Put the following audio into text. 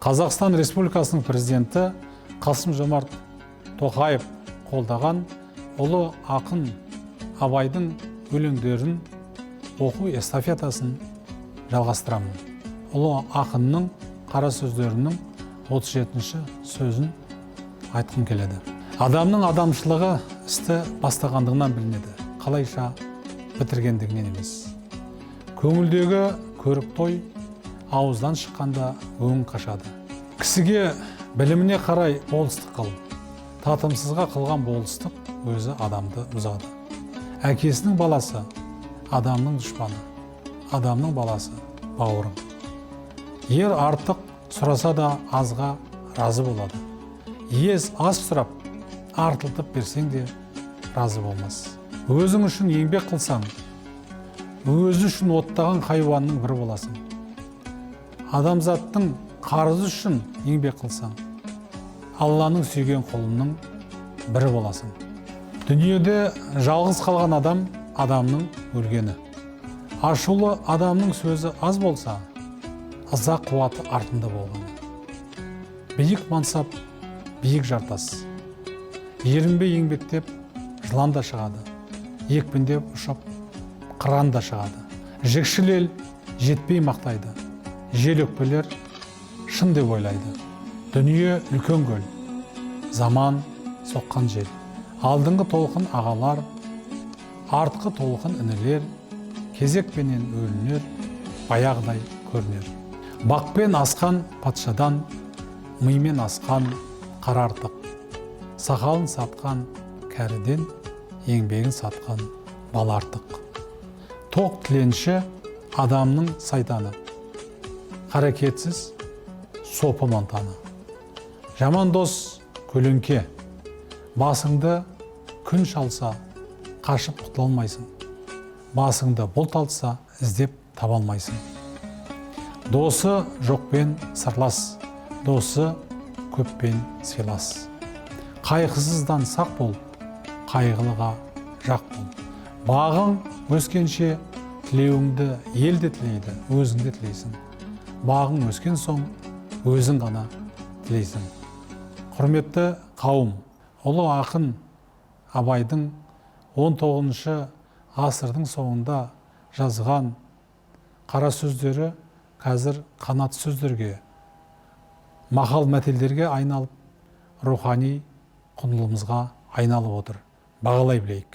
Қазақстан Республикасының президенті Қасым-Жомарт Тоқаев қолдаған ұлы ақын Абайдың өлеңдерін оқу эстафетасын жалғастырамын. Ұлы ақынның қара сөздерінің 37-ші сөзін айтқым келеді. Адамның адамшылығы істі бастағандығынан білінеді, қалайша бітіргендігінен емес. Көңілдегі көрік той ауыздан шыққанда өң қашады. Кісіге біліміне қарай болыстық қыл, татымсызға қылған болыстық өзі адамды бұзады. Әкесінің баласы адамның дұшпаны, адамның баласы бауырың. Ер артық сұраса да азға разы болады. Ез аз сұрап, артылтып берсең де разы болмас. Өзің үшін еңбек қылсаң, өзі үшін оттаған хайуанның бірі боласың. Адамзаттың қарызы үшін еңбек қылсаң, Алланың сүйген құлының бірі боласың. Дүниеде жалғыз қалған адам адамның өлгені. Ашулы адамның сөзі аз болса, ыза қуаты артында болғаны. Биік мансап, биік жартас. Ерінбей еңбектеп, жылан да шығады. Екпіндеп ұшып, қыран да шығады. Жікшіл ел жетпей мақтайды. Жел өкпелер шын деп ойлайды. Дүние үлкен көл, заман соққан жел. Алдыңғы толқын ағалар, артқы толқын інілер, кезекпенен өлінер, баяғыдай көрінер. Бақпен асқан патшадан, мимен асқан қара артық. Сақалын сатқан кәріден, еңбегін сатқан бала артық. Тоқ тіленші адамның сайтаны, қарекетсіз сопы монтаны. Жаман дос көлеңке, басыңды күн шалса, қашып құтылмайсың. Басыңды бұлт алса, іздеп табалмайсың. Досы жоқпен сырлас, досы көппен сыйлас. Қайғысыздан сақ бол, қайғылыға жақ бол. Бағың өскенше тілеуіңді ел де тілейді, өзің де тілейсің. Бағың өскен соң өзің ғана тілейсің. Құрметті қауым, ұлы ақын Абайдың 19-шы ғасырдың соңында жазған қара сөздері қазір қанат сөздерге, мақал мәтелдерге айналып, рухани құндылығымызға айналып отыр. Бағалай білейік.